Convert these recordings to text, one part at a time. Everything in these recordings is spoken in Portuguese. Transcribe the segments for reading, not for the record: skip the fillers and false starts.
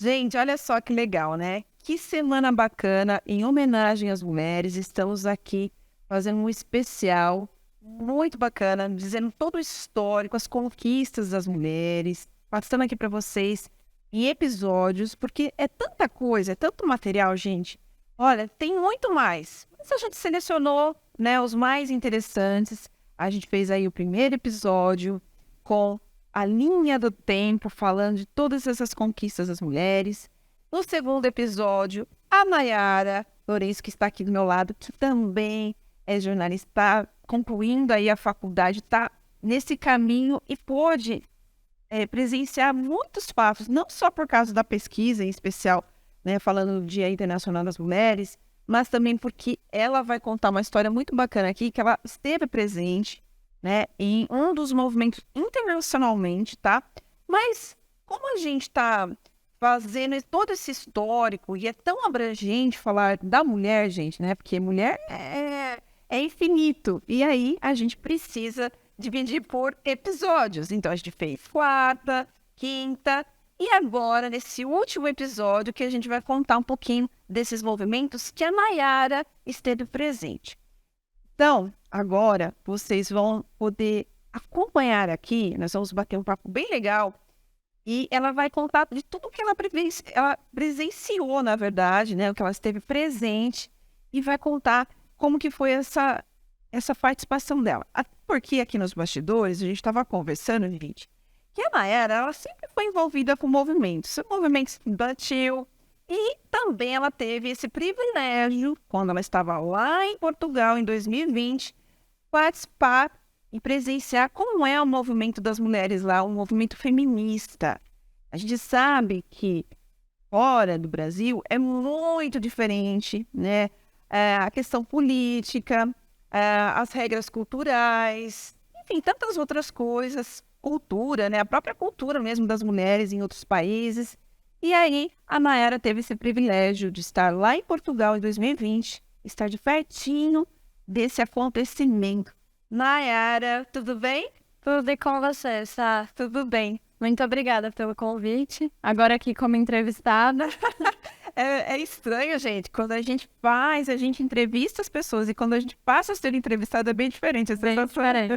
Gente, olha só que legal, né? Que semana bacana, em homenagem às mulheres, estamos aqui fazendo um especial muito bacana, dizendo todo o histórico, as conquistas das mulheres, passando aqui para vocês em episódios, porque é tanta coisa, é tanto material, gente. Olha, tem muito mais, mas a gente selecionou, né, os mais interessantes. A gente fez aí o primeiro episódio com a linha do tempo, falando de todas essas conquistas das mulheres. No segundo episódio, a Nayara Lourenço, que está aqui do meu lado, que também é jornalista, está concluindo aí a faculdade, está nesse caminho e pôde presenciar muitos fatos, não só por causa da pesquisa em especial, né, falando do Dia Internacional das Mulheres, mas também porque ela vai contar uma história muito bacana aqui, que ela esteve presente, né, em um dos movimentos internacionalmente, tá? Mas como a gente está fazendo todo esse histórico e é tão abrangente falar da mulher, gente, né? Porque mulher é infinito. E aí a gente precisa dividir por episódios. Então a gente fez quarta, quinta e agora nesse último episódio que a gente vai contar um pouquinho desses movimentos que a Nayara esteve presente. Então, agora vocês vão poder acompanhar aqui, nós vamos bater um papo bem legal e ela vai contar de tudo que ela presenciou, na verdade, né? O que ela esteve presente e vai contar como que foi essa participação dela. Até porque aqui nos bastidores a gente estava conversando, gente, que a Nayara, ela sempre foi envolvida com movimentos estudantil, e também ela teve esse privilégio, quando ela estava lá em Portugal, em 2020, participar e presenciar como é o movimento das mulheres lá, um movimento feminista. A gente sabe que fora do Brasil é muito diferente, né? A questão política, as regras culturais, enfim, tantas outras coisas, cultura, né? A própria cultura mesmo das mulheres em outros países. E aí, a Nayara teve esse privilégio de estar lá em Portugal em 2020, estar de pertinho desse acontecimento. Nayara, tudo bem? Tudo e com você, Sá? Tudo bem. Muito obrigada pelo convite. Agora aqui como entrevistada. É estranho, gente, quando a gente faz, a gente entrevista as pessoas e quando a gente passa a ser entrevistada é bem diferente. Bem diferente.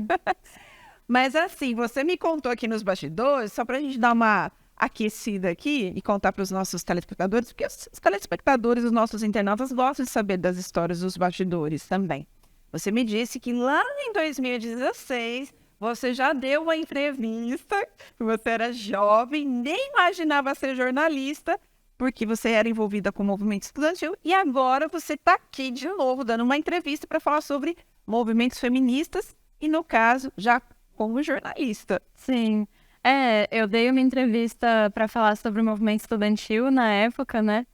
Mas assim, você me contou aqui nos bastidores, só para a gente dar uma aquecida aqui e contar para os nossos telespectadores, porque os telespectadores, os nossos internautas gostam de saber das histórias dos bastidores também. Você me disse que lá em 2016 você já deu uma entrevista, você era jovem, nem imaginava ser jornalista, porque você era envolvida com o movimento estudantil, e agora você está aqui de novo dando uma entrevista para falar sobre movimentos feministas, e no caso, já como jornalista. Sim. Eu dei uma entrevista para falar sobre o movimento estudantil na época, né?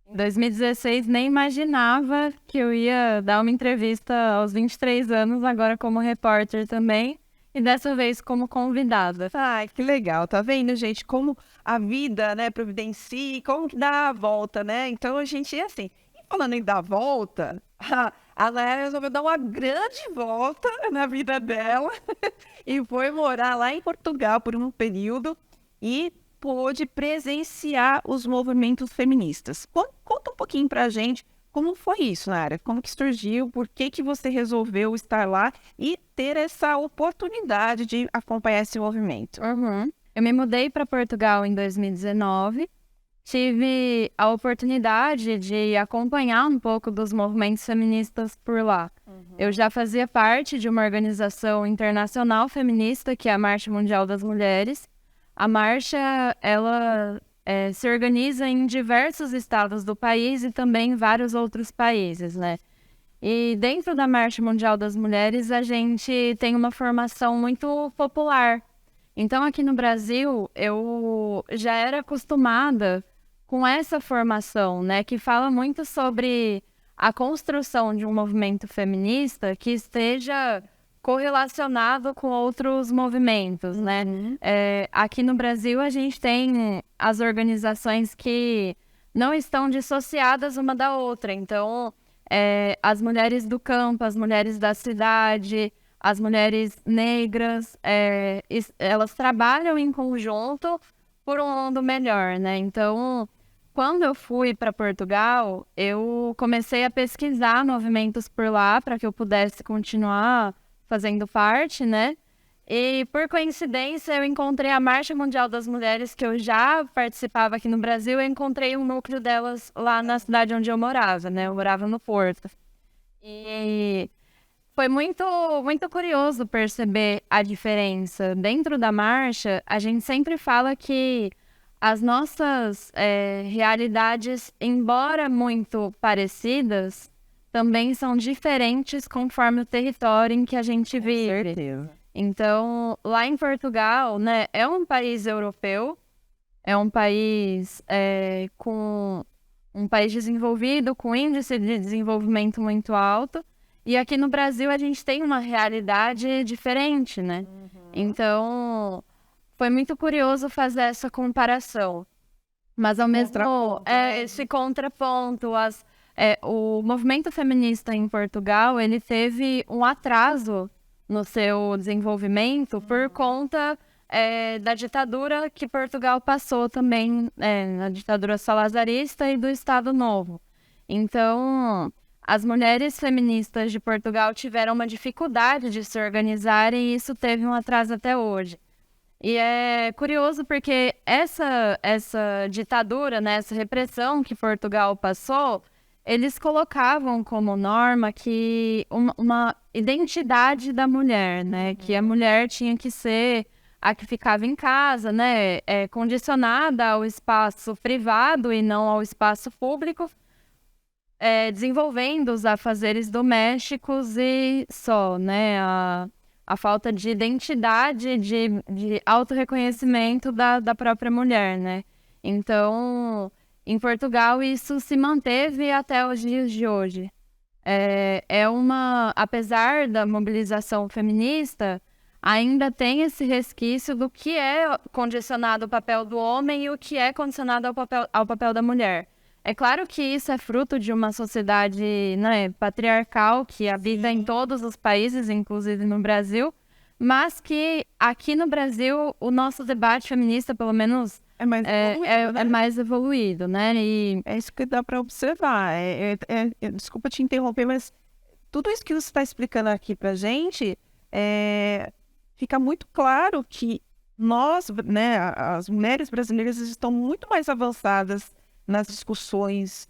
Em 2016, nem imaginava que eu ia dar uma entrevista aos 23 anos, agora como repórter também, e dessa vez como convidada. Ai, que legal, tá vendo, gente? Como a vida, né, providencia, como que dá a volta, né? Então a gente é assim. E falando em dar volta, a Léa resolveu dar uma grande volta na vida dela e foi morar lá em Portugal por um período e pôde presenciar os movimentos feministas. Conta um pouquinho pra gente como foi isso, Nara? Como que surgiu? Por que que você resolveu estar lá e ter essa oportunidade de acompanhar esse movimento? Uhum. Eu me mudei para Portugal em 2019. Tive a oportunidade de acompanhar um pouco dos movimentos feministas por lá. Eu já fazia parte de uma organização internacional feminista, que é a Marcha Mundial das Mulheres. A marcha, ela se organiza em diversos estados do país e também em vários outros países, né? E dentro da Marcha Mundial das Mulheres, a gente tem uma formação muito popular. Então, aqui no Brasil, eu já era acostumada com essa formação, né, que fala muito sobre a construção de um movimento feminista que esteja correlacionado com outros movimentos, né? Aqui no Brasil, a gente tem as organizações que não estão dissociadas uma da outra. Então, as mulheres do campo, as mulheres da cidade, as mulheres negras, elas trabalham em conjunto por um mundo melhor, né? Então, quando eu fui para Portugal, eu comecei a pesquisar movimentos por lá para que eu pudesse continuar fazendo parte, né? E, por coincidência, eu encontrei a Marcha Mundial das Mulheres, que eu já participava aqui no Brasil, e encontrei um núcleo delas lá na cidade onde eu morava, né? Eu morava no Porto. E foi muito, muito curioso perceber a diferença. Dentro da marcha, a gente sempre fala que as nossas realidades, embora muito parecidas, também são diferentes conforme o território em que a gente vive. Com certeza. Então, lá em Portugal, né, é um país europeu, é um país com um país desenvolvido, com índice de desenvolvimento muito alto, e aqui no Brasil a gente tem uma realidade diferente, né? Então, foi muito curioso fazer essa comparação. Mas ao mesmo tempo, esse contraponto, o movimento feminista em Portugal, ele teve um atraso no seu desenvolvimento por conta da ditadura que Portugal passou também, na ditadura salazarista e do Estado Novo. Então, as mulheres feministas de Portugal tiveram uma dificuldade de se organizarem e isso teve um atraso até hoje. E é curioso porque essa ditadura, né, essa repressão que Portugal passou, eles colocavam como norma que uma identidade da mulher, né? Que a mulher tinha que ser a que ficava em casa, né? Condicionada ao espaço privado e não ao espaço público, desenvolvendo os afazeres domésticos e só, né? A falta de identidade, de autorreconhecimento da própria mulher, né? Então, em Portugal, isso se manteve até os dias de hoje. Apesar da mobilização feminista, ainda tem esse resquício do que é condicionado ao papel do homem e o que é condicionado ao papel da mulher. É claro que isso é fruto de uma sociedade, né, patriarcal que habita em todos os países, inclusive no Brasil, mas que aqui no Brasil o nosso debate feminista, pelo menos, é mais evoluído, né? E é isso que dá para observar. Desculpa te interromper, mas tudo isso que você está explicando aqui para a gente, fica muito claro que nós, né, as mulheres brasileiras estão muito mais avançadas nas discussões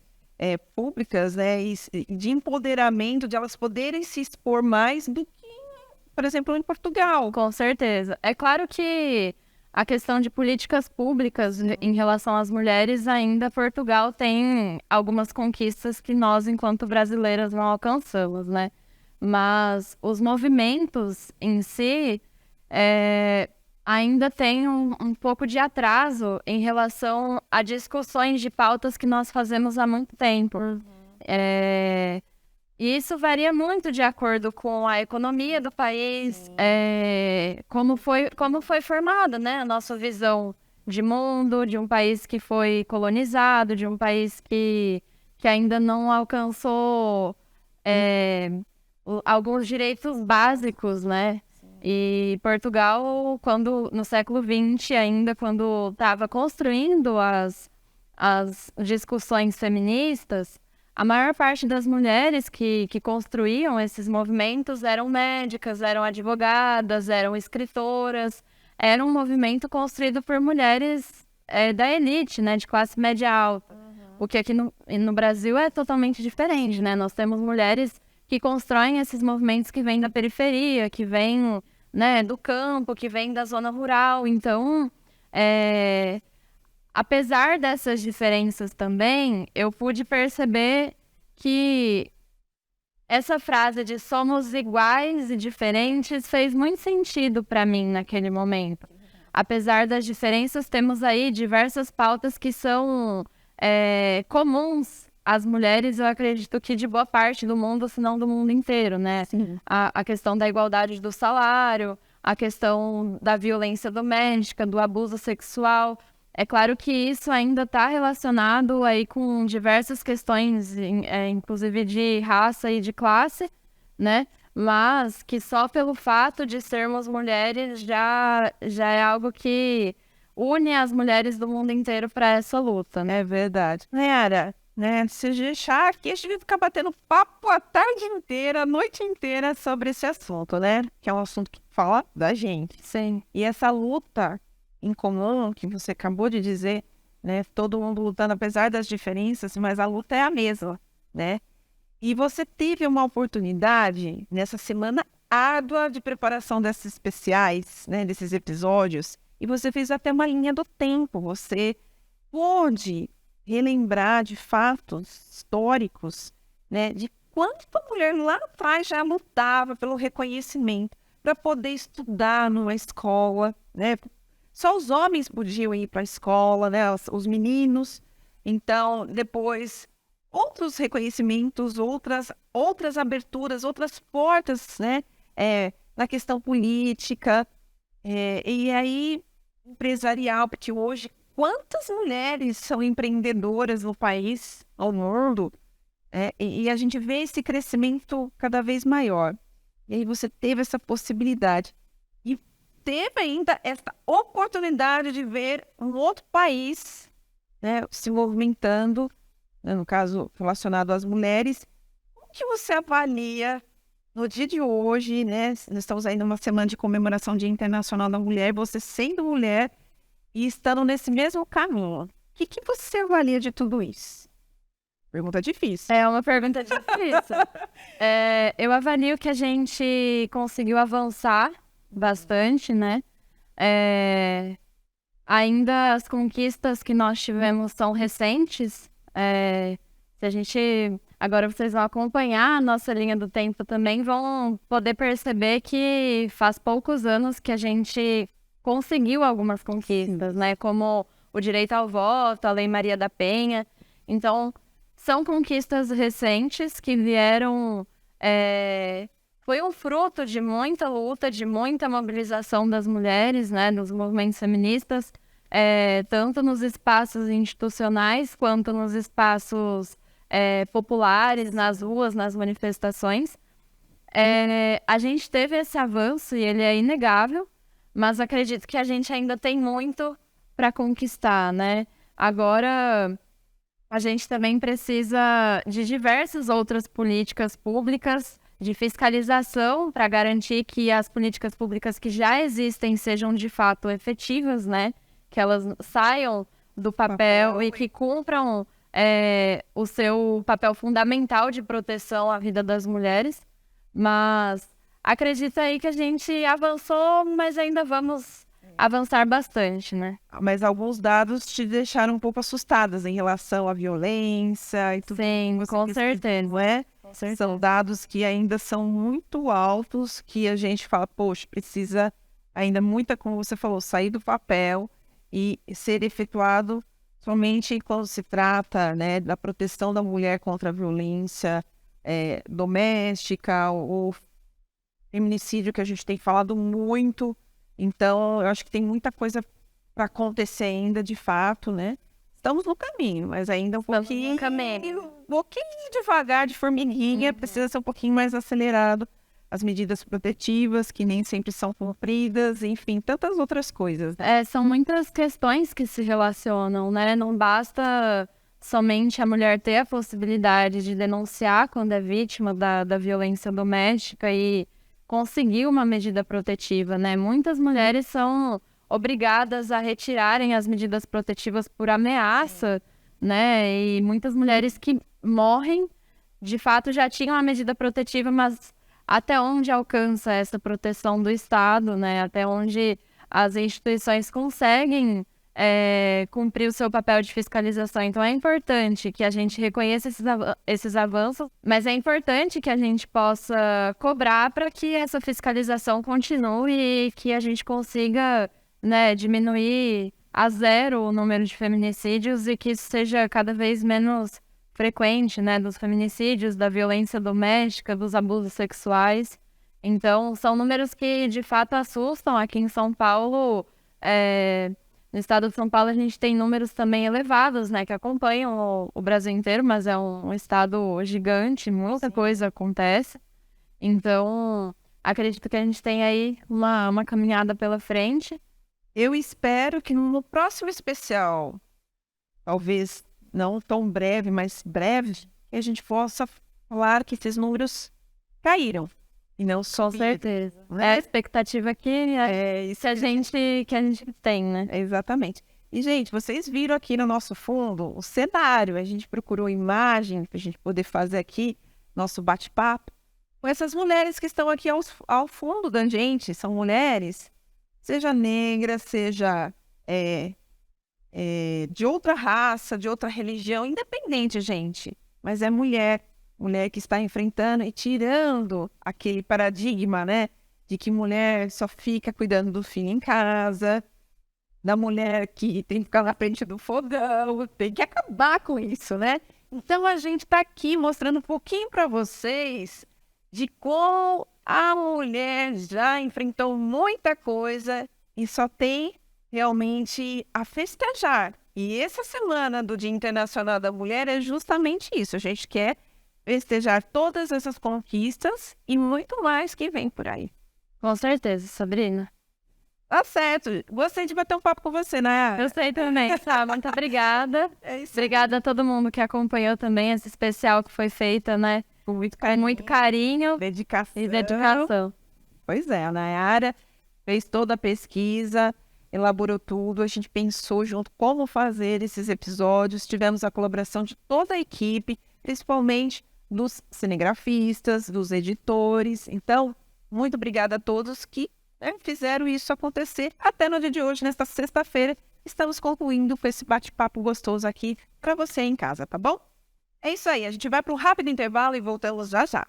públicas, né, e de empoderamento, de elas poderem se expor mais do que, por exemplo, em Portugal. Com certeza. É claro que a questão de políticas públicas em relação às mulheres, ainda Portugal tem algumas conquistas que nós, enquanto brasileiras, não alcançamos, né? Mas os movimentos em si ainda tem um pouco de atraso em relação a discussões de pautas que nós fazemos há muito tempo. E isso varia muito de acordo com a economia do país, como foi formada, né, a nossa visão de mundo, de um país que foi colonizado, de um país que ainda não alcançou alguns direitos básicos, né? E Portugal, no século XX, ainda quando estava construindo as discussões feministas, a maior parte das mulheres que construíam esses movimentos eram médicas, eram advogadas, eram escritoras. Era um movimento construído por mulheres da elite, né, de classe média alta. O que aqui no Brasil é totalmente diferente, né? Nós temos mulheres que constroem esses movimentos que vêm da periferia, que vêm, né, do campo, que vêm da zona rural. Então, apesar dessas diferenças também, eu pude perceber que essa frase de somos iguais e diferentes fez muito sentido para mim naquele momento. Apesar das diferenças, temos aí diversas pautas que são comuns às mulheres, eu acredito que de boa parte do mundo, se não do mundo inteiro, né? A questão da igualdade do salário, a questão da violência doméstica, do abuso sexual. É claro que isso ainda está relacionado aí com diversas questões, inclusive de raça e de classe, né? Mas que só pelo fato de sermos mulheres já é algo que une as mulheres do mundo inteiro para essa luta, né? É verdade. Nayara, né? Se deixar aqui, a gente vai ficar batendo papo a tarde inteira, a noite inteira sobre esse assunto, né? Que é um assunto que fala da gente. Sim. E essa luta em comum que você acabou de dizer, né? Todo mundo lutando apesar das diferenças, mas a luta é a mesma, né? E você teve uma oportunidade nessa semana árdua de preparação desses especiais, né? Desses episódios, e você fez até uma linha do tempo. Você pôde relembrar de fatos históricos, né? De quanto a mulher lá atrás já lutava pelo reconhecimento para poder estudar numa escola, né? Só os homens podiam ir para a escola, né? Os meninos. Então, depois, outros reconhecimentos, outras aberturas, outras portas, né? Na questão política. E aí, empresarial, porque hoje, quantas mulheres são empreendedoras no país, ao mundo, e a gente vê esse crescimento cada vez maior. E aí você teve essa possibilidade. E teve ainda essa oportunidade de ver um outro país, né, se movimentando, né, no caso relacionado às mulheres. Como que você avalia no dia de hoje, né? Nós estamos aí numa semana de comemoração do Dia Internacional da Mulher, você sendo mulher e estando nesse mesmo caminho. O que você avalia de tudo isso? Pergunta difícil. É uma pergunta difícil. Eu avalio que a gente conseguiu avançar bastante, né? Ainda as conquistas que nós tivemos são recentes. Se a gente... Agora vocês vão acompanhar a nossa linha do tempo também, vão poder perceber que faz poucos anos que a gente conseguiu algumas conquistas, né? Como o direito ao voto, a Lei Maria da Penha. Então, são conquistas recentes que vieram... Foi um fruto de muita luta, de muita mobilização das mulheres, né? Dos movimentos feministas, tanto nos espaços institucionais quanto nos espaços... populares, nas ruas, nas manifestações. A gente teve esse avanço e ele é inegável, mas acredito que a gente ainda tem muito para conquistar, né? Agora, a gente também precisa de diversas outras políticas públicas de fiscalização para garantir que as políticas públicas que já existem sejam de fato efetivas, né? Que elas saiam do papel e que cumpram o seu papel fundamental de proteção à vida das mulheres, mas acredito aí que a gente avançou, mas ainda vamos avançar bastante, né? Mas alguns dados te deixaram um pouco assustadas em relação à violência e tudo. Sim, com certeza. Não é? Com certeza. São dados que ainda são muito altos, que a gente fala, poxa, precisa ainda muita, como você falou, sair do papel e ser efetuado somente quando se trata, né, da proteção da mulher contra a violência doméstica, o feminicídio, que a gente tem falado muito. Então, eu acho que tem muita coisa para acontecer ainda, de fato, né? Estamos no caminho, mas ainda um pouquinho devagar, de formiguinha, precisa ser um pouquinho mais acelerado. As medidas protetivas, que nem sempre são cumpridas, enfim, tantas outras coisas. São muitas questões que se relacionam, né? Não basta somente a mulher ter a possibilidade de denunciar quando é vítima da violência doméstica e conseguir uma medida protetiva, né? Muitas mulheres são obrigadas a retirarem as medidas protetivas por ameaça, né? E muitas mulheres que morrem, de fato, já tinham a medida protetiva, mas até onde alcança essa proteção do Estado, né? Até onde as instituições conseguem cumprir o seu papel de fiscalização. Então, é importante que a gente reconheça esses avanços, mas é importante que a gente possa cobrar para que essa fiscalização continue e que a gente consiga, né, diminuir a zero o número de feminicídios e que isso seja cada vez menos frequente, né, dos feminicídios, da violência doméstica, dos abusos sexuais. Então, são números que, de fato, assustam. Aqui em São Paulo, no estado de São Paulo, a gente tem números também elevados, né, que acompanham o Brasil inteiro, mas é um estado gigante, muita coisa acontece. Então, acredito que a gente tem aí uma caminhada pela frente, Eu espero que no próximo especial, talvez não tão breve, mas breve, que a gente possa falar que esses números caíram e não Com subiram. certeza. Né? É a expectativa É isso que a gente tem, né? exatamente. E, gente, vocês viram aqui no nosso fundo o cenário. A gente procurou imagem para a gente poder fazer aqui nosso bate-papo com essas mulheres que estão aqui ao fundo da gente. São mulheres, seja negra, seja de outra raça, de outra religião, independente, gente. Mas é mulher. Mulher que está enfrentando e tirando aquele paradigma, né? De que mulher só fica cuidando do filho em casa, da mulher que tem que ficar na frente do fogão, tem que acabar com isso, né? Então a gente está aqui mostrando um pouquinho para vocês de como a mulher já enfrentou muita coisa e só tem realmente a festejar. E essa semana do Dia Internacional da Mulher é justamente isso. A gente quer festejar todas essas conquistas e muito mais que vem por aí. Com certeza, Sabrina. Tá certo. Gostei de bater um papo com você, né? Eu sei também, tá? Muito obrigada. É isso. Obrigada a todo mundo que acompanhou também esse especial que foi feito, né? Com muito Com carinho, muito carinho dedicação. e dedicação. Pois é, a Nayara fez toda a pesquisa, elaborou tudo, a gente pensou junto como fazer esses episódios, tivemos a colaboração de toda a equipe, principalmente dos cinegrafistas, dos editores. Então, muito obrigada a todos que fizeram isso acontecer até no dia de hoje, nesta sexta-feira. Estamos concluindo com esse bate-papo gostoso aqui para você em casa, tá bom? É isso aí, a gente vai para um rápido intervalo e voltamos já já.